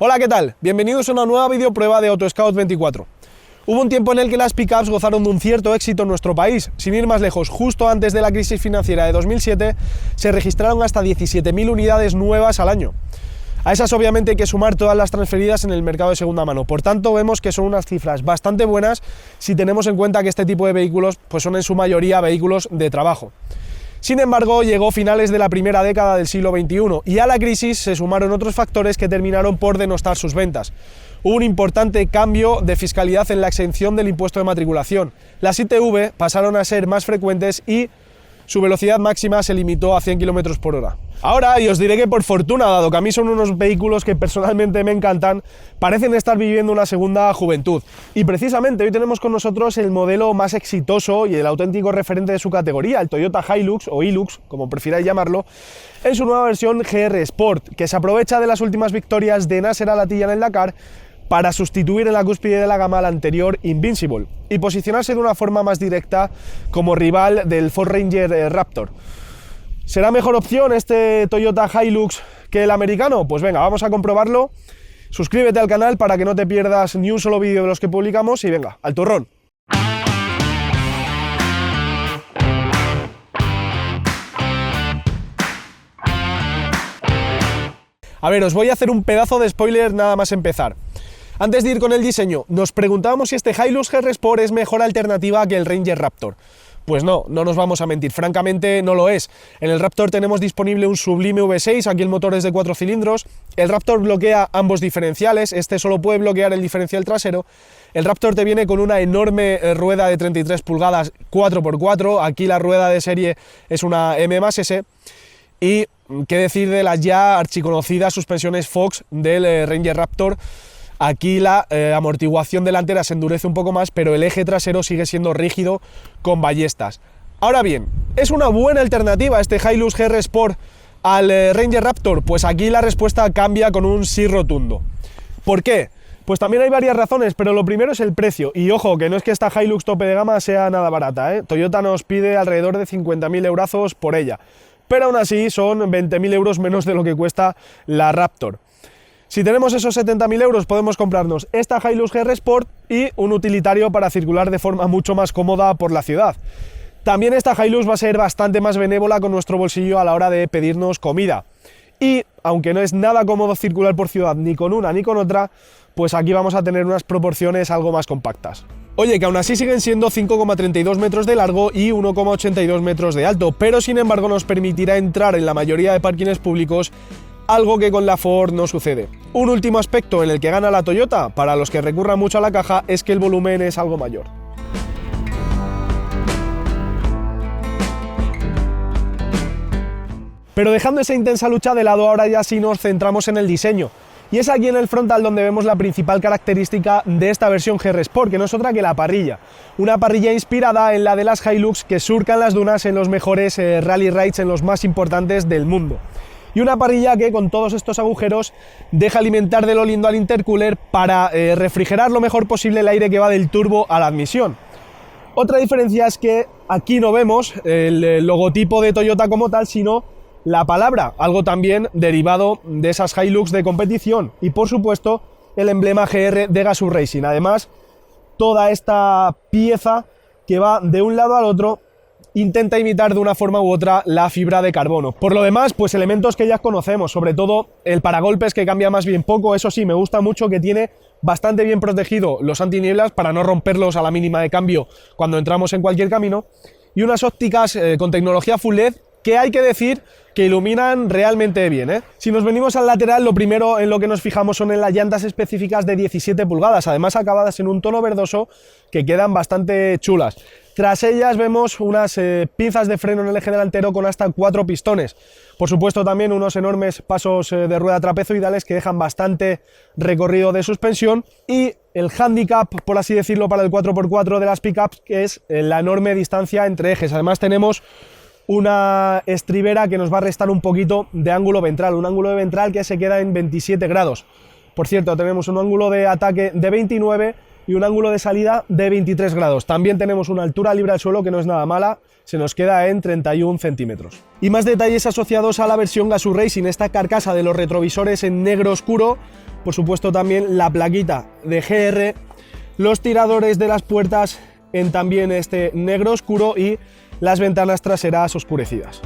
Hola, ¿qué tal? Bienvenidos a una nueva videoprueba de AutoScout 24. Hubo un tiempo en el que las pickups gozaron de un cierto éxito en nuestro país. Sin ir más lejos, justo antes de la crisis financiera de 2007, se registraron hasta 17.000 unidades nuevas al año. A esas obviamente hay que sumar todas las transferidas en el mercado de segunda mano. Por tanto, vemos que son unas cifras bastante buenas si tenemos en cuenta que este tipo de vehículos pues son en su mayoría vehículos de trabajo. Sin embargo, llegó finales de la primera década del siglo XXI y a la crisis se sumaron otros factores que terminaron por denostar sus ventas. Hubo un importante cambio de fiscalidad en la exención del impuesto de matriculación. Las ITV pasaron a ser más frecuentes y su velocidad máxima se limitó a 100 km por hora. Ahora, y os diré que por fortuna, dado que a mí son unos vehículos que personalmente me encantan, parecen estar viviendo una segunda juventud. Y precisamente hoy tenemos con nosotros el modelo más exitoso y el auténtico referente de su categoría, el Toyota Hilux o Hilux, como prefiráis llamarlo, en su nueva versión GR Sport, que se aprovecha de las últimas victorias de Nasser Al-Attiyah en el Dakar para sustituir en la cúspide de la gama al anterior Invincible y posicionarse de una forma más directa como rival del Ford Ranger Raptor. ¿Será mejor opción este Toyota Hilux que el americano? Pues venga, vamos a comprobarlo. Suscríbete al canal para que no te pierdas ni un solo vídeo de los que publicamos y venga, al turrón. A ver, os voy a hacer un pedazo de spoiler nada más empezar. Antes de ir con el diseño, nos preguntábamos si este Hilux GR Sport es mejor alternativa que el Ranger Raptor. Pues no nos vamos a mentir, francamente no lo es. En el Raptor tenemos disponible un sublime V6, aquí el motor es de 4 cilindros, el Raptor bloquea ambos diferenciales, este solo puede bloquear el diferencial trasero. El Raptor te viene con una enorme rueda de 33 pulgadas 4x4, aquí la rueda de serie es una M+S, y qué decir de las ya archiconocidas suspensiones Fox del Ranger Raptor. Aquí la amortiguación delantera se endurece un poco más, pero el eje trasero sigue siendo rígido con ballestas. Ahora bien, ¿es una buena alternativa este Hilux GR Sport al Ranger Raptor? Pues aquí la respuesta cambia con un sí rotundo. ¿Por qué? Pues también hay varias razones, pero lo primero es el precio. Y ojo, que no es que esta Hilux tope de gama sea nada barata, ¿eh? Toyota nos pide alrededor de 50.000 eurazos por ella, pero aún así son 20.000 euros menos de lo que cuesta la Raptor. Si tenemos esos 70.000 euros podemos comprarnos esta Hilux GR Sport y un utilitario para circular de forma mucho más cómoda por la ciudad. También esta Hilux va a ser bastante más benévola con nuestro bolsillo a la hora de pedirnos comida. Y, aunque no es nada cómodo circular por ciudad ni con una ni con otra, pues aquí vamos a tener unas proporciones algo más compactas. Oye, que aún así siguen siendo 5,32 metros de largo y 1,82 metros de alto, pero sin embargo nos permitirá entrar en la mayoría de parkings públicos, algo que con la Ford no sucede. Un último aspecto en el que gana la Toyota, para los que recurran mucho a la caja, es que el volumen es algo mayor. Pero dejando esa intensa lucha de lado, ahora ya sí nos centramos en el diseño. Y es aquí en el frontal donde vemos la principal característica de esta versión GR Sport, que no es otra que la parrilla. Una parrilla inspirada en la de las Hilux que surcan las dunas en los mejores rally rides, en los más importantes del mundo. Y una parrilla que con todos estos agujeros deja alimentar de lo lindo al intercooler para refrigerar lo mejor posible el aire que va del turbo a la admisión. Otra diferencia es que aquí no vemos el logotipo de Toyota como tal, sino la palabra, algo también derivado de esas Hilux de competición, y por supuesto el emblema GR de Gazoo Racing. Además, toda esta pieza que va de un lado al otro intenta imitar de una forma u otra la fibra de carbono. Por lo demás, pues elementos que ya conocemos, sobre todo el paragolpes, que cambia más bien poco. Eso sí, me gusta mucho que tiene bastante bien protegido los antinieblas para no romperlos a la mínima de cambio cuando entramos en cualquier camino, y unas ópticas con tecnología Full LED que hay que decir que iluminan realmente bien, ¿eh? Si nos venimos al lateral, lo primero en lo que nos fijamos son en las llantas específicas de 17 pulgadas, además acabadas en un tono verdoso que quedan bastante chulas. Tras ellas vemos unas pinzas de freno en el eje delantero con hasta 4 pistones. Por supuesto también unos enormes pasos de rueda trapezoidales que dejan bastante recorrido de suspensión, y el hándicap, por así decirlo, para el 4x4 de las pickups, que es la enorme distancia entre ejes. Además tenemos una estribera que nos va a restar un poquito de ángulo ventral, un ángulo de ventral que se queda en 27 grados. Por cierto, tenemos un ángulo de ataque de 29 y un ángulo de salida de 23 grados. También tenemos una altura libre al suelo que no es nada mala, se nos queda en 31 centímetros. Y más detalles asociados a la versión Gazoo Racing, esta carcasa de los retrovisores en negro oscuro, por supuesto también la plaquita de GR, los tiradores de las puertas en también este negro oscuro y las ventanas traseras oscurecidas.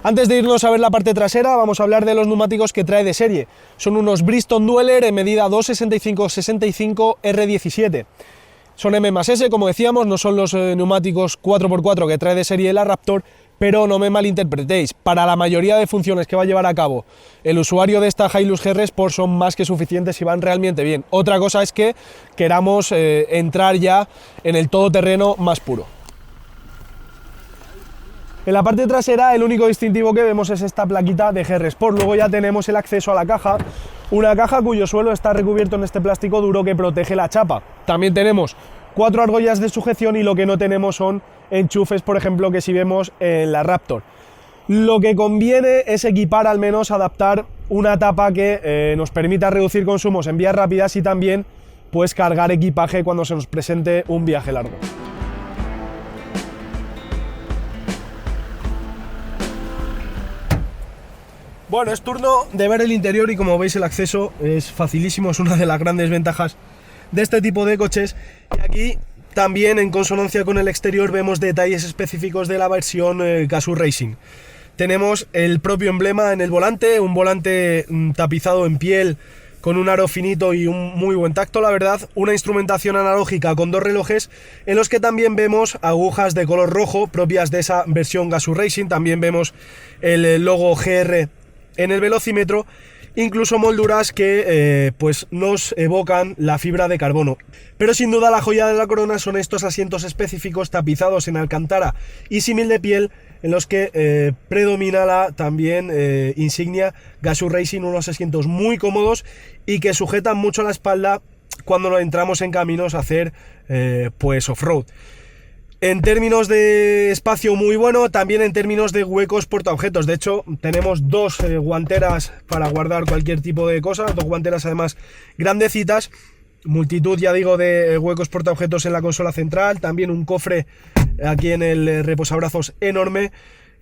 Antes de irnos a ver la parte trasera, vamos a hablar de los neumáticos que trae de serie. Son unos Bristol Dweller en medida 265/65 R17. Son M+S, como decíamos, no son los neumáticos 4x4 que trae de serie la Raptor, pero no me malinterpretéis, para la mayoría de funciones que va a llevar a cabo el usuario de esta Hilux GR Sport son más que suficientes y van realmente bien. Otra cosa es que queramos entrar ya en el todoterreno más puro. En la parte trasera el único distintivo que vemos es esta plaquita de GR Sport. Luego ya tenemos el acceso a la caja, una caja cuyo suelo está recubierto en este plástico duro que protege la chapa. También tenemos 4 argollas de sujeción y lo que no tenemos son enchufes, por ejemplo, que si vemos en la Raptor. Lo que conviene es equipar, al menos adaptar una tapa que nos permita reducir consumos en vías rápidas y también pues cargar equipaje cuando se nos presente un viaje largo. Bueno, es turno de ver el interior y como veis el acceso es facilísimo, es una de las grandes ventajas de este tipo de coches. Y aquí también en consonancia con el exterior vemos detalles específicos de la versión Gazoo Racing. Tenemos el propio emblema en el volante, un volante tapizado en piel con un aro finito y un muy buen tacto, la verdad. Una instrumentación analógica con 2 relojes en los que también vemos agujas de color rojo propias de esa versión Gazoo Racing. También vemos el logo GR en el velocímetro, incluso molduras que pues nos evocan la fibra de carbono. Pero sin duda la joya de la corona son estos asientos específicos tapizados en alcántara y símil de piel, en los que predomina la también insignia Gazoo Racing, unos asientos muy cómodos y que sujetan mucho la espalda cuando entramos en caminos a hacer pues off-road. En términos de espacio muy bueno, también en términos de huecos portaobjetos. De hecho, tenemos 2 guanteras para guardar cualquier tipo de cosa, 2 guanteras además grandecitas, multitud, ya digo, de huecos portaobjetos en la consola central, también un cofre aquí en el reposabrazos enorme.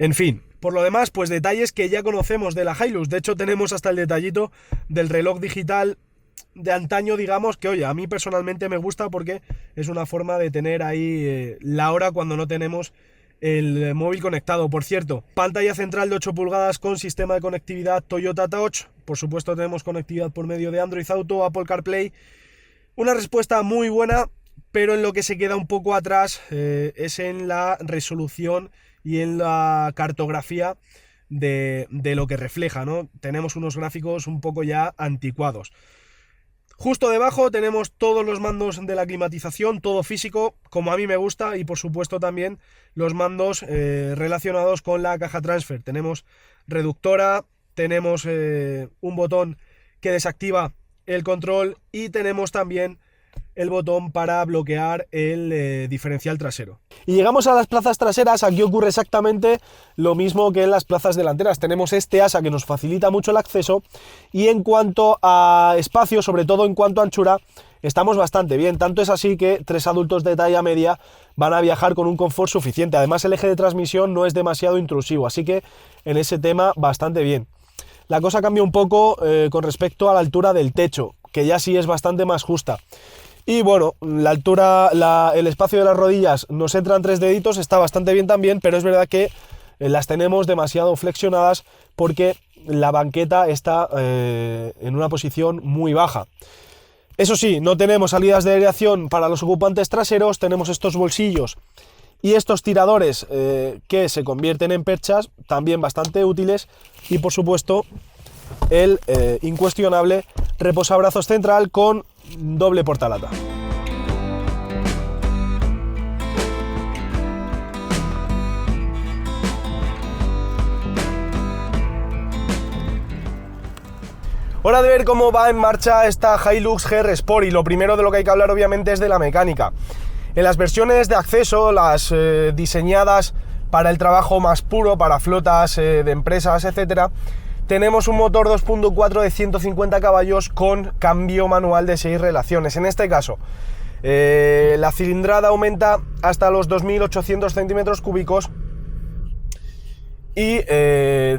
En fin, por lo demás, pues detalles que ya conocemos de la Hilux. De hecho, tenemos hasta el detallito del reloj digital de antaño, digamos, que oye, a mí personalmente me gusta porque es una forma de tener ahí la hora cuando no tenemos el móvil conectado. Por cierto, pantalla central de 8 pulgadas con sistema de conectividad Toyota Touch. Por supuesto tenemos conectividad por medio de Android Auto, Apple CarPlay. Una respuesta muy buena, pero en lo que se queda un poco atrás es en la resolución y en la cartografía de lo que refleja, ¿no? Tenemos unos gráficos un poco ya anticuados. Justo debajo tenemos todos los mandos de la climatización, todo físico, como a mí me gusta, y por supuesto también los mandos relacionados con la caja transfer. Tenemos reductora, tenemos un botón que desactiva el control y tenemos también el botón para bloquear el diferencial trasero. Y llegamos a las plazas traseras. Aquí ocurre exactamente lo mismo que en las plazas delanteras. Tenemos este asa que nos facilita mucho el acceso y en cuanto a espacio, sobre todo en cuanto a anchura, estamos bastante bien. Tanto es así que 3 adultos de talla media van a viajar con un confort suficiente. Además, el eje de transmisión no es demasiado intrusivo, así que en ese tema bastante bien. La cosa cambia un poco con respecto a la altura del techo, que ya sí es bastante más justa. Y bueno, la altura, el espacio de las rodillas nos entran 3 deditos, está bastante bien también, pero es verdad que las tenemos demasiado flexionadas porque la banqueta está en una posición muy baja. Eso sí, no tenemos salidas de aireación para los ocupantes traseros, tenemos estos bolsillos y estos tiradores que se convierten en perchas, también bastante útiles, y por supuesto el incuestionable reposabrazos central con doble portalata. Hora de ver cómo va en marcha esta Hilux GR Sport, y lo primero de lo que hay que hablar obviamente es de la mecánica. En las versiones de acceso, las diseñadas para el trabajo más puro, para flotas de empresas, etcétera, tenemos un motor 2.4 de 150 caballos con cambio manual de 6 relaciones. En este caso, la cilindrada aumenta hasta los 2.800 centímetros cúbicos Y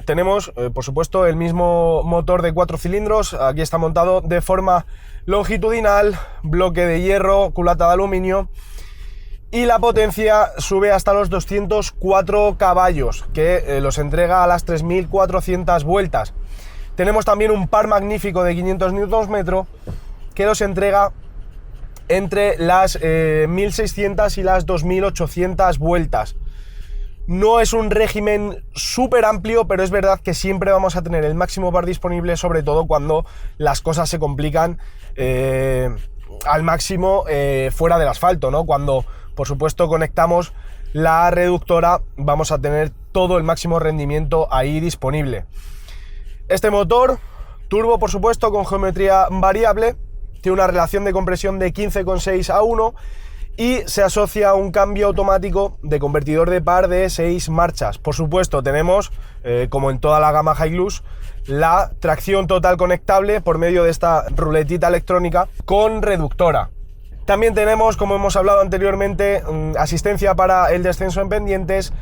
tenemos, por supuesto, el mismo motor de 4 cilindros. Aquí está montado de forma longitudinal, bloque de hierro, culata de aluminio, y la potencia sube hasta los 204 caballos, que los entrega a las 3.400 vueltas. Tenemos también un par magnífico de 500 Nm que los entrega entre las 1.600 y las 2.800 vueltas. No es un régimen súper amplio, pero es verdad que siempre vamos a tener el máximo par disponible, sobre todo cuando las cosas se complican al máximo fuera del asfalto, ¿no? Cuando, por supuesto, conectamos la reductora, vamos a tener todo el máximo rendimiento ahí disponible. Este motor, turbo, por supuesto, con geometría variable, tiene una relación de compresión de 15,6 a 1 y se asocia a un cambio automático de convertidor de par de 6 marchas. Por supuesto, tenemos, como en toda la gama Hilux, la tracción total conectable por medio de esta ruletita electrónica con reductora. También tenemos, como hemos hablado anteriormente, asistencia para el descenso en pendientes,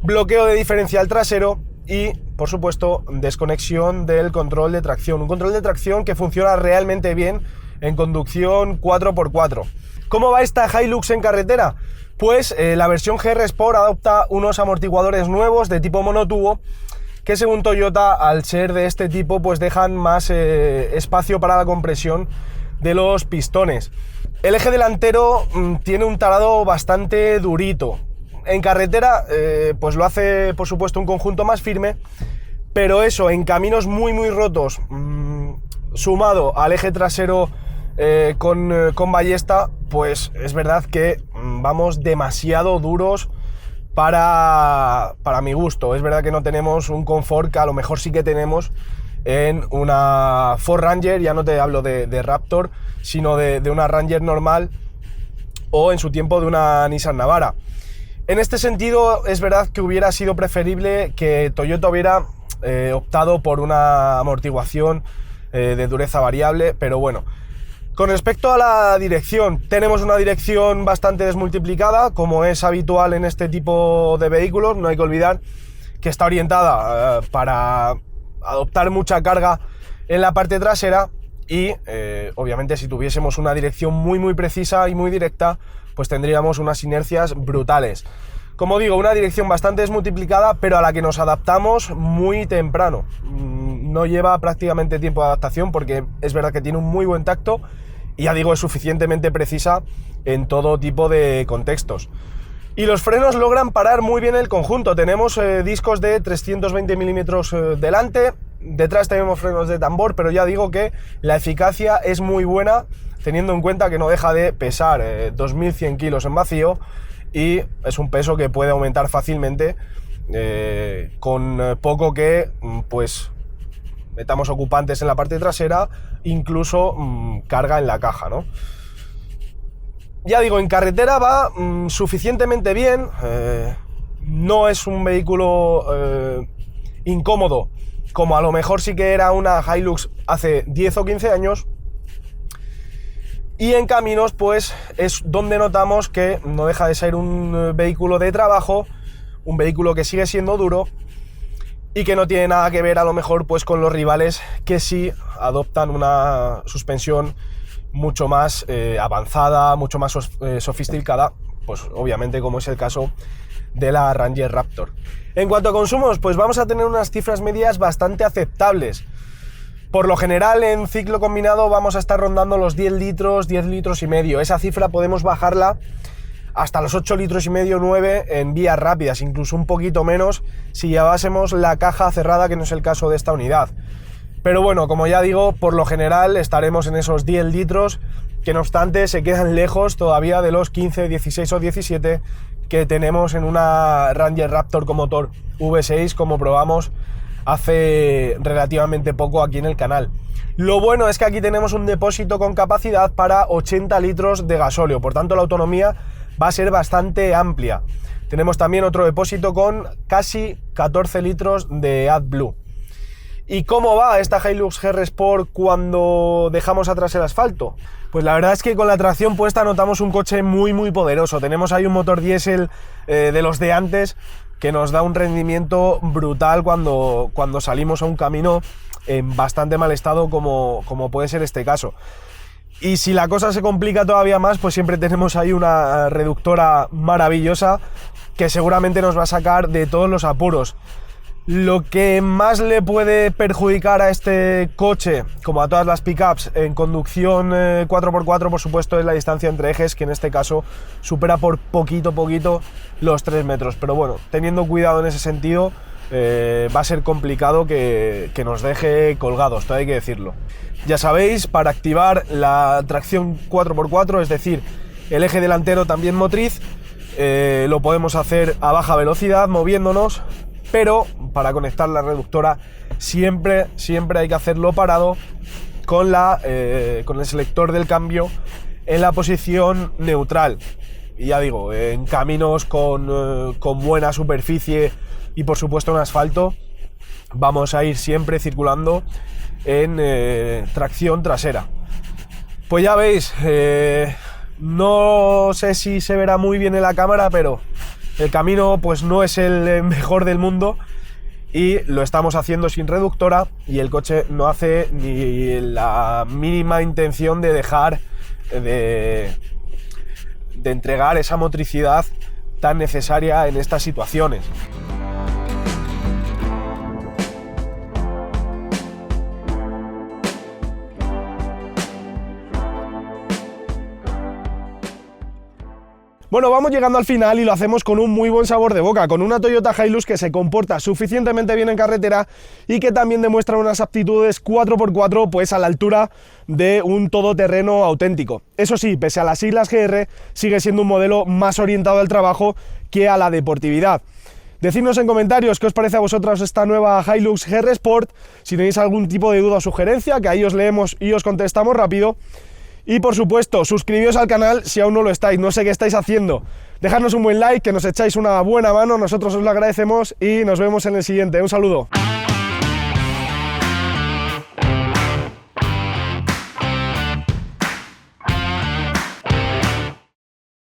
bloqueo de diferencial trasero y, por supuesto, desconexión del control de tracción. Un control de tracción que funciona realmente bien en conducción 4x4. ¿Cómo va esta Hilux en carretera? Pues la versión GR Sport adopta unos amortiguadores nuevos de tipo monotubo que, según Toyota, al ser de este tipo, pues dejan más espacio para la compresión de los pistones. El eje delantero tiene un tarado bastante durito. En carretera pues lo hace, por supuesto, un conjunto más firme, pero eso, en caminos muy rotos, sumado al eje trasero con ballesta, pues es verdad que vamos demasiado duros para mi gusto. Es verdad que no tenemos un confort que a lo mejor sí que tenemos en una Ford Ranger, ya no te hablo de Raptor, sino de una Ranger normal o en su tiempo de una Nissan Navara. En este sentido, es verdad que hubiera sido preferible que Toyota hubiera optado por una amortiguación de dureza variable, pero bueno. Con respecto a la dirección, tenemos una dirección bastante desmultiplicada, como es habitual en este tipo de vehículos. No hay que olvidar que está orientada para adoptar mucha carga en la parte trasera y obviamente si tuviésemos una dirección muy precisa y muy directa, pues tendríamos unas inercias brutales. Como digo, una dirección bastante desmultiplicada, pero a la que nos adaptamos muy temprano. No lleva prácticamente tiempo de adaptación porque es verdad que tiene un muy buen tacto y, ya digo, es suficientemente precisa en todo tipo de contextos. Y los frenos logran parar muy bien el conjunto. Tenemos discos de 320 milímetros delante, detrás tenemos frenos de tambor, pero ya digo que la eficacia es muy buena, teniendo en cuenta que no deja de pesar 2.100 kilos en vacío y es un peso que puede aumentar fácilmente con poco que pues metamos ocupantes en la parte trasera, incluso carga en la caja, ¿no? Ya digo, en carretera va suficientemente bien, no es un vehículo incómodo, como a lo mejor sí que era una Hilux hace 10 o 15 años, y en caminos pues es donde notamos que no deja de ser un vehículo de trabajo, un vehículo que sigue siendo duro y que no tiene nada que ver a lo mejor pues con los rivales que sí adoptan una suspensión mucho más avanzada, mucho más sofisticada, pues obviamente como es el caso de la Ranger Raptor. En cuanto a consumos, pues vamos a tener unas cifras medias bastante aceptables. Por lo general en ciclo combinado vamos a estar rondando los 10 litros y medio. Esa cifra podemos bajarla hasta los 8 litros y medio, 9 en vías rápidas, incluso un poquito menos si llevásemos la caja cerrada, que no es el caso de esta unidad. Pero bueno, como ya digo, por lo general estaremos en esos 10 litros, que no obstante se quedan lejos todavía de los 15, 16 o 17 que tenemos en una Ranger Raptor con motor V6, como probamos hace relativamente poco aquí en el canal. Lo bueno es que aquí tenemos un depósito con capacidad para 80 litros de gasóleo, por tanto la autonomía va a ser bastante amplia. Tenemos también otro depósito con casi 14 litros de AdBlue. ¿Y cómo va esta Hilux GR Sport cuando dejamos atrás el asfalto? Pues la verdad es que con la tracción puesta notamos un coche muy poderoso. Tenemos ahí un motor diésel de los de antes que nos da un rendimiento brutal cuando salimos a un camino en bastante mal estado como puede ser este caso. Y si la cosa se complica todavía más, pues siempre tenemos ahí una reductora maravillosa que seguramente nos va a sacar de todos los apuros. Lo que más le puede perjudicar a este coche, como a todas las pickups en conducción 4x4, por supuesto, es la distancia entre ejes, que en este caso supera por poquito los 3 metros. Pero bueno, teniendo cuidado en ese sentido, va a ser complicado que nos deje colgados, todo hay que decirlo. Ya sabéis, para activar la tracción 4x4, es decir, el eje delantero también motriz, lo podemos hacer a baja velocidad moviéndonos, pero para conectar la reductora siempre hay que hacerlo parado con el selector del cambio en la posición neutral. Y ya digo, en caminos con buena superficie y por supuesto en asfalto, vamos a ir siempre circulando en tracción trasera. Pues ya veis, no sé si se verá muy bien en la cámara, pero el camino pues no es el mejor del mundo y lo estamos haciendo sin reductora, y el coche no hace ni la mínima intención de dejar de entregar esa motricidad tan necesaria en estas situaciones. Bueno, vamos llegando al final y lo hacemos con un muy buen sabor de boca, con una Toyota Hilux que se comporta suficientemente bien en carretera y que también demuestra unas aptitudes 4x4 pues a la altura de un todoterreno auténtico. Eso sí, pese a las siglas GR, sigue siendo un modelo más orientado al trabajo que a la deportividad. Decidnos en comentarios qué os parece a vosotros esta nueva Hilux GR Sport, si tenéis algún tipo de duda o sugerencia, que ahí os leemos y os contestamos rápido. Y por supuesto, suscribíos al canal si aún no lo estáis, no sé qué estáis haciendo. Dejadnos un buen like, que nos echáis una buena mano, nosotros os lo agradecemos y nos vemos en el siguiente. Un saludo.